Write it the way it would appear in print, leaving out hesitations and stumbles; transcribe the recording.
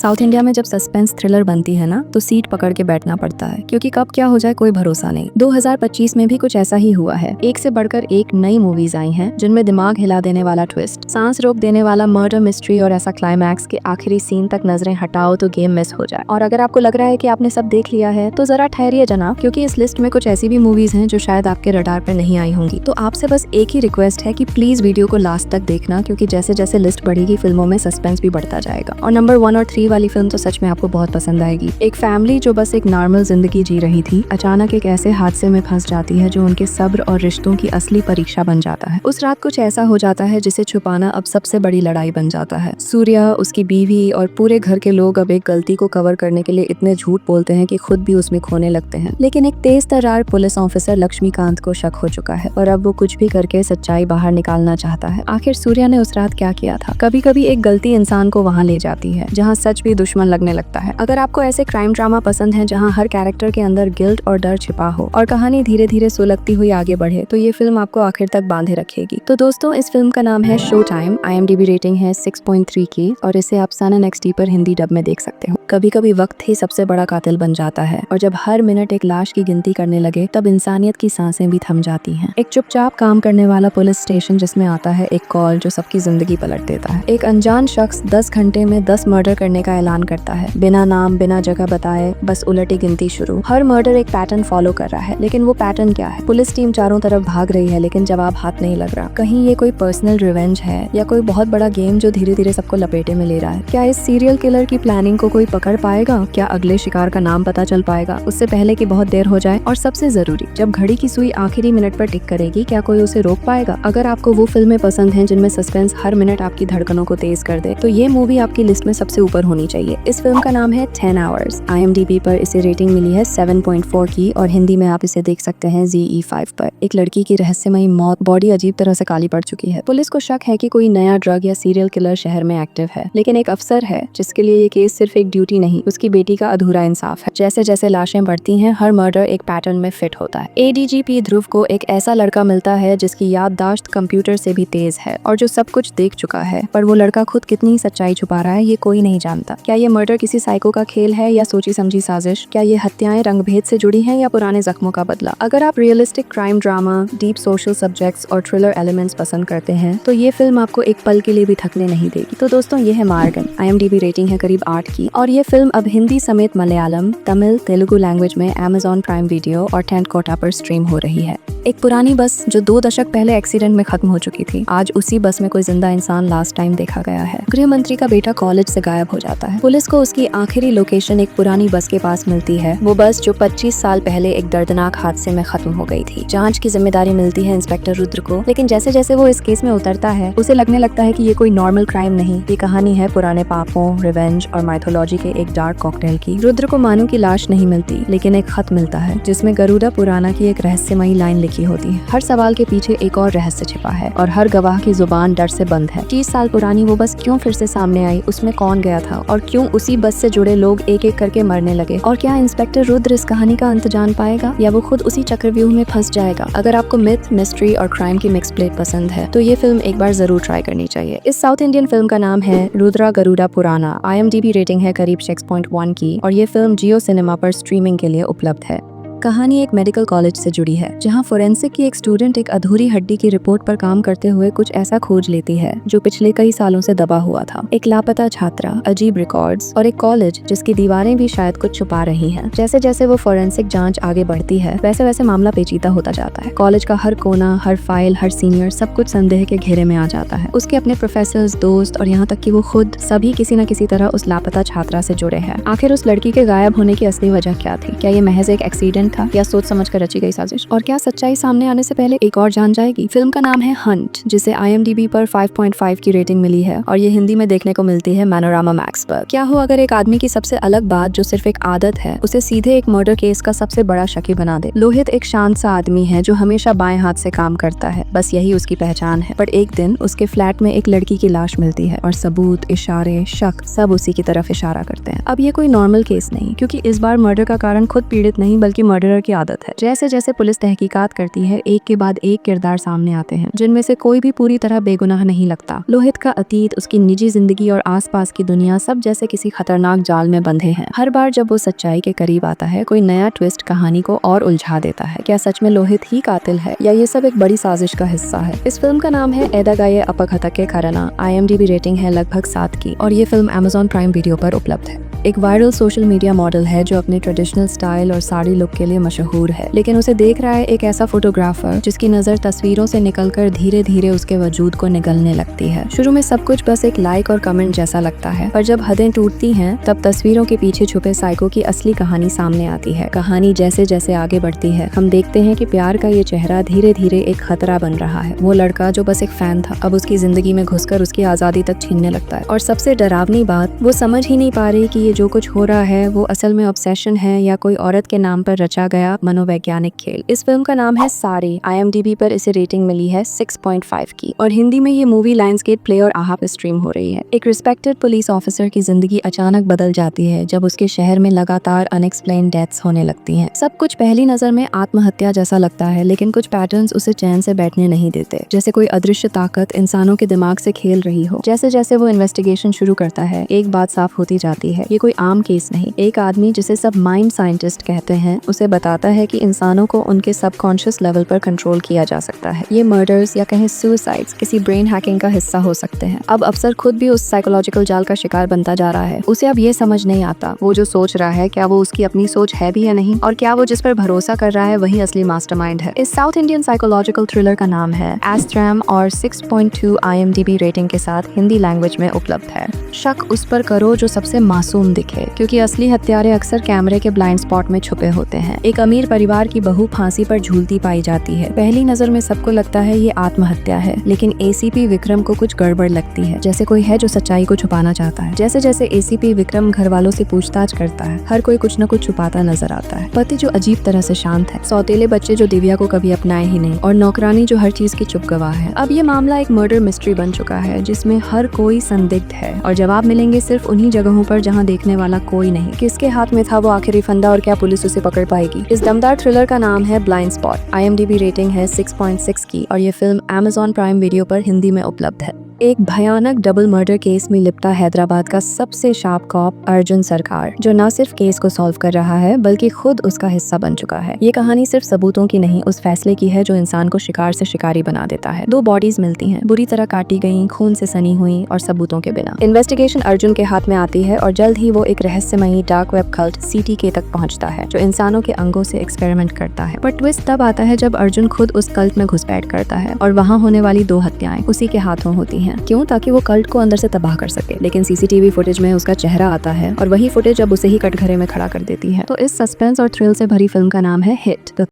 South India में जब suspense thriller बनती है ना तो सीट पकड़ के बैठना पड़ता है, क्योंकि कब क्या हो जाए कोई भरोसा नहीं। 2025 में भी कुछ ऐसा ही हुआ है। एक से बढ़कर एक नई मूवीज आई हैं जिनमें दिमाग हिला देने वाला ट्विस्ट, सांस रोक देने वाला मर्डर मिस्ट्री और ऐसा क्लाइमैक्स के आखिरी सीन तक नजरें हटाओ तो गेम मिस हो जाए। और अगर आपको लग रहा है कि आपने सब देख लिया है तो जरा ठहरिए जनाब, क्योंकि इस लिस्ट में कुछ ऐसी भी मूवीज हैं जो शायद आपके रडार पर नहीं आई होंगी। तो आपसे बस एक ही रिक्वेस्ट है कि प्लीज वीडियो को लास्ट तक देखना, क्योंकि जैसे जैसे लिस्ट बढ़ेगी फिल्मों में सस्पेंस भी बढ़ता जाएगा। और नंबर 1 और 3 वाली फिल्म तो सच में आपको बहुत पसंद आएगी। एक फैमिली जो बस एक नॉर्मल जिंदगी जी रही थी, अचानक एक ऐसे हादसे में फंस जाती है जो उनके सब्र और रिश्तों की असली परीक्षा बन जाता है। उस रात कुछ ऐसा हो जाता है जिसे छुपाना अब सबसे बड़ी लड़ाई बन जाता है। सूर्या, उसकी बीवी और पूरे घर के लोग अब एक गलती को कवर करने के लिए इतने झूठ बोलते हैं कि खुद भी उसमें खोने लगते हैं। लेकिन एक तेज तर्रार पुलिस ऑफिसर लक्ष्मीकांत को शक हो चुका है और अब वो कुछ भी करके सच्चाई बाहर निकालना चाहता है। आखिर सूर्या ने उस रात क्या किया था? कभी कभी एक गलती इंसान को वहाँ ले जाती है जहाँ सच भी दुश्मन लगने लगता है। अगर आपको ऐसे क्राइम ड्रामा पसंद है जहाँ हर कैरेक्टर के अंदर गिल्ट और डर छिपा हो और कहानी धीरे धीरे सुलगती हुई आगे बढ़े, तो ये फिल्म आपको आखिर तक बांधे रखेगी। तो दोस्तों, इस फिल्म का नाम है शो टाइम। IMDb रेटिंग है 6.3 की और इसे आप सन NXT पर हिंदी डब में देख सकते हो। कभी कभी वक्त ही सबसे बड़ा कातिल बन जाता है और जब हर मिनट एक लाश की गिनती करने लगे तब इंसानियत की सांसें भी थम जाती हैं। एक चुपचाप काम करने वाला पुलिस स्टेशन जिसमें आता है एक कॉल जो सबकी जिंदगी पलट देता है। एक अनजान शख्स 10 घंटे में 10 मर्डर करने का ऐलान करता है, बिना नाम बिना जगह बताए, बस उलटी गिनती शुरू। हर मर्डर एक पैटर्न फॉलो कर रहा है, लेकिन वो पैटर्न क्या है? पुलिस टीम चारों तरफ भाग रही है लेकिन जवाब हाथ नहीं लग रहा। कहीं ये कोई पर्सनल रिवेंज है या कोई बहुत बड़ा गेम जो धीरे धीरे सबको लपेटे में ले रहा है? क्या इस सीरियल किलर की प्लानिंग को कोई पकड़ पाएगा? क्या अगले शिकार का नाम पता चल पाएगा उससे पहले कि बहुत देर हो जाए? और सबसे जरूरी, जब घड़ी की सुई आखिरी मिनट पर टिक करेगी, क्या कोई उसे रोक पाएगा? अगर आपको वो फिल्में पसंद हैं जिनमें सस्पेंस हर मिनट आपकी धड़कनों को तेज कर दे, तो ये मूवी आपकी लिस्ट में सबसे ऊपर होनी चाहिए। इस फिल्म का नाम है 10 आवर्स। IMDb पर इसे रेटिंग मिली है 7.4 की और हिंदी में आप इसे देख सकते हैं ZE5 पर। एक लड़की की रहस्यमयी मौत, बॉडी अजीब तरह से काली पड़ चुकी है। पुलिस को शक है कि कोई नया ड्रग या सीरियल किलर शहर में एक्टिव है, लेकिन एक अफसर है जिसके लिए ये केस सिर्फ एक ड्यूटी नहीं, उसकी बेटी का अधूरा इंसाफ है। जैसे जैसे लाशें बढ़ती हैं, हर मर्डर एक पैटर्न में फिट होता है। ADGP ध्रुव को एक ऐसा लड़का मिलता है जिसकी याददाश्त कंप्यूटर से भी तेज है और जो सब कुछ देख चुका है, पर वो लड़का खुद कितनी सच्चाई छुपा रहा है ये कोई नहीं जानता। क्या ये मर्डर किसी साइको का खेल है या सोची समझी साजिश? क्या ये हत्याएं रंगभेद से जुड़ी हैं या पुराने जख्मों का बदला? अगर आप realistic crime drama, deep social subjects और थ्रिलर एलिमेंट्स पसंद करते हैं तो ये फिल्म आपको एक पल के लिए भी थकने नहीं देगी। तो दोस्तों, ये है मार्गन। IMDb रेटिंग है करीब 8 की और ये फिल्म अब हिंदी समेत मलयालम, तमिल, तेलुगु लैंग्वेज में Amazon प्राइम वीडियो और 10 कोटा पर स्ट्रीम हो रही है। एक पुरानी बस जो 2 दशक पहले एक्सीडेंट में खत्म हो चुकी थी, आज उसी बस में कोई जिंदा इंसान लास्ट टाइम देखा गया है। गृह मंत्री का बेटा कॉलेज से गायब हो जाता है। पुलिस को उसकी आखिरी लोकेशन एक पुरानी बस के पास मिलती है, वो बस जो 25 साल पहले एक दर्दनाक हादसे में खत्म हो गई थी। जांच की जिम्मेदारी मिलती है इंस्पेक्टर रुद्र को, लेकिन जैसे जैसे वो इस केस में उतरता है उसे लगने लगता है कि ये कोई नॉर्मल क्राइम नहीं, ये कहानी है पुराने पापों, रिवेंज और माइथोलॉजी के एक डार्क कॉकटेल की। रुद्र को मानू की लाश नहीं मिलती, लेकिन एक खत मिलता है जिसमें गरुड़ा पुराना की एक रहस्यमयी लाइन लिखी होती है। हर सवाल के पीछे एक और रहस्य छिपा है और हर गवाह की जुबान डर से बंद है। 30 साल पुरानी वो बस क्यों फिर से सामने आई? उसमें कौन गया था और क्यों उसी बस से जुड़े लोग एक एक करके मरने लगे? और क्या इंस्पेक्टर रुद्र इस कहानी का अंत जान पाएगा या वो खुद उसी चक्रव्यूह में फंस जाएगा? अगर आपको मिथ, मिस्ट्री और क्राइम की मिक्स प्लेट पसंद है तो ये फिल्म एक बार जरूर ट्राई करनी चाहिए। इस साउथ इंडियन फिल्म का नाम है रुद्रा गरुड़ा पुराना। IMDb रेटिंग है करीब 6.1 की और ये फिल्म जियो सिनेमा पर स्ट्रीमिंग के लिए उपलब्ध है। कहानी एक मेडिकल कॉलेज से जुड़ी है जहां फोरेंसिक की एक स्टूडेंट एक अधूरी हड्डी की रिपोर्ट पर काम करते हुए कुछ ऐसा खोज लेती है जो पिछले कई सालों से दबा हुआ था। एक लापता छात्रा, अजीब रिकॉर्ड्स और एक कॉलेज जिसकी दीवारें भी शायद कुछ छुपा रही हैं। जैसे जैसे वो फोरेंसिक जांच आगे बढ़ती है वैसे वैसे मामला पेचीदा होता जाता है। कॉलेज का हर कोना, हर फाइल, हर सीनियर, सब कुछ संदेह के घेरे में आ जाता है। उसके अपने प्रोफेसर्स, दोस्त और यहाँ तक कि वो खुद, सभी किसी न किसी तरह उस लापता छात्रा से जुड़े हैं। आखिर उस लड़की के गायब होने की असली वजह क्या थी? क्या ये महज एक एक्सीडेंट था या सोच समझ कर रची गई साजिश? और क्या सच्चाई सामने आने से पहले एक और जान जाएगी? फिल्म का नाम है हंट, जिसे IMDb पर 5.5 की रेटिंग मिली है और ये हिंदी में देखने को मिलती है मैनोरामा मैक्स पर। क्या हो अगर एक आदमी की सबसे अलग बात, जो सिर्फ एक आदत है, उसे सीधे एक मर्डर केस का सबसे बड़ा शकी बना दे? लोहित एक शांत सा आदमी है जो हमेशा बाएं हाथ से काम करता है, बस यही उसकी पहचान है। पर एक दिन उसके फ्लैट में एक लड़की की लाश मिलती है और सबूत, इशारे, शक सब उसी की तरफ इशारा करते हैं। अब ये कोई नॉर्मल केस नहीं, क्योंकि इस बार मर्डर का कारण खुद पीड़ित नहीं बल्कि मर्डरर की आदत है। जैसे जैसे पुलिस तहकीकात करती है, एक के बाद एक किरदार सामने आते हैं जिनमें से कोई भी पूरी तरह बेगुनाह नहीं लगता। लोहित का अतीत, उसकी निजी जिंदगी और आसपास की दुनिया सब जैसे किसी खतरनाक जाल में बंधे हैं। हर बार जब वो सच्चाई के करीब आता है, कोई नया ट्विस्ट कहानी को और उलझा देता है। क्या सच में लोहित ही कातिल है या ये सब एक बड़ी साजिश का हिस्सा है? इस फिल्म का नाम है एदागाये अपघातके कारणा। IMDb रेटिंग है लगभग 7 की और ये फिल्म Amazon प्राइम वीडियो पर उपलब्ध है। एक वायरल सोशल मीडिया मॉडल है जो अपने ट्रेडिशनल स्टाइल और साड़ी लुक के लिए मशहूर है, लेकिन उसे देख रहा है एक ऐसा फोटोग्राफर जिसकी नजर तस्वीरों से निकलकर धीरे धीरे उसके वजूद को निगलने लगती है। शुरू में सब कुछ बस एक लाइक और कमेंट जैसा लगता है, पर जब हदें टूटती हैं तब तस्वीरों के पीछे छुपे साइको की असली कहानी सामने आती है। कहानी जैसे जैसे आगे बढ़ती है, हम देखते हैं कि प्यार का ये चेहरा धीरे धीरे एक खतरा बन रहा है। वो लड़का जो बस एक फैन था, अब उसकी जिंदगी में घुसकर उसकी आजादी तक छीनने लगता है। और सबसे डरावनी बात, वो समझ ही नहीं पा रही कि ये जो कुछ हो रहा है वो असल में ऑब्सेशन है या कोई औरत के नाम पर रचा गया मनोवैज्ञानिक खेल। इस फिल्म का नाम है सारी। IMDb पर इसे रेटिंग मिली है 6.5 की और हिंदी में ये मूवी लायंसगेट प्ले और आहा पे स्ट्रीम हो रही है। एक रिस्पेक्टेड पुलिस ऑफिसर की जिंदगी अचानक बदल जाती है जब उसके शहर में लगातार अनएक्सप्लेन्ड डेथ्स होने लगती हैं। सब कुछ पहली नजर में आत्महत्या जैसा लगता है, लेकिन कुछ पैटर्न्स उसे चैन से बैठने नहीं देते, जैसे कोई अदृश्य ताकत इंसानों के दिमाग से खेल रही हो। जैसे जैसे वो इन्वेस्टिगेशन शुरू करता है, एक बात साफ होती जाती है, ये कोई आम केस नहीं। एक आदमी जिसे सब माइंड साइंटिस्ट कहते हैं, उसे बताता है कि इंसानों को उनके सबकॉन्शियस लेवल पर कंट्रोल किया जा सकता है। ये मर्डर्स या कहें सुसाइड्स किसी ब्रेन हैकिंग का हिस्सा हो सकते हैं। अब अफसर खुद भी उस साइकोलॉजिकल जाल का शिकार बनता जा रहा है। उसे अब ये समझ नहीं आता वो जो सोच रहा है क्या वो उसकी अपनी सोच है भी या नहीं, और क्या वो जिस पर भरोसा कर रहा है वही असली मास्टरमाइंड है। इस साउथ इंडियन साइकोलॉजिकल थ्रिलर का नाम है एस्ट्रैम और 6.2 IMDb रेटिंग के साथ हिंदी लैंग्वेज में उपलब्ध है। शक उस पर करो जो सबसे मासूम दिखे, क्योंकि असली हत्यारे अक्सर कैमरे के ब्लाइंड स्पॉट में छुपे होते हैं। एक अमीर परिवार की बहू फांसी पर झूलती पाई जाती है। पहली नजर में सबको लगता है ये आत्महत्या है, लेकिन ACP विक्रम को कुछ गड़बड़ लगती है, जैसे कोई है जो सच्चाई को छुपाना चाहता है। जैसे जैसे ACP विक्रम घर वालों से पूछताछ करता है, हर कोई कुछ न कुछ छुपाता नजर आता है। पति जो अजीब तरह से शांत है, सौतेले बच्चे जो दिव्या को कभी अपनाए ही नहीं, और नौकरानी जो हर चीज की चुप गवाह है। अब ये मामला एक मर्डर मिस्ट्री बन चुका है जिसमें हर कोई संदिग्ध है और जवाब मिलेंगे सिर्फ उन्हीं जगहों पर जहां देखने वाला कोई नहीं। किसके हाथ में था वो आखिरी फंदा और क्या पुलिस उसे पकड़ पाएगी? इस दमदार थ्रिलर का नाम है ब्लाइंड स्पॉट। IMDb रेटिंग है 6.6 की और ये फिल्म Amazon प्राइम वीडियो पर हिंदी में उपलब्ध है। एक भयानक डबल मर्डर केस में लिपटा हैदराबाद का सबसे शार्प कॉप अर्जुन सरकार, जो न सिर्फ केस को सॉल्व कर रहा है बल्कि खुद उसका हिस्सा बन चुका है। ये कहानी सिर्फ सबूतों की नहीं, उस फैसले की है जो इंसान को शिकार से शिकारी बना देता है। 2 बॉडीज मिलती हैं, बुरी तरह काटी गई, खून से सनी हुई और सबूतों के बिना। इन्वेस्टिगेशन अर्जुन के हाथ में आती है और जल्द ही वो एक रहस्यमयी डार्क वेब कल्ट CTK तक पहुंचता है, जो इंसानों के अंगों से एक्सपेरिमेंट करता है। पर ट्विस्ट तब आता है जब अर्जुन खुद उस कल्ट में घुसपैठ करता है और वहाँ होने वाली 2 हत्याएं उसी के हाथों होती हैं। क्यों? ताकि वो कल्ट को अंदर से तबाह कर सके। लेकिन CCTV फुटेज में उसका चेहरा आता है और वही फुटेज अब उसे ही कटघरे में खड़ा कर देती है। तो इस सस्पेंस और थ्रिल से भरी फिल्म का नाम है हिट।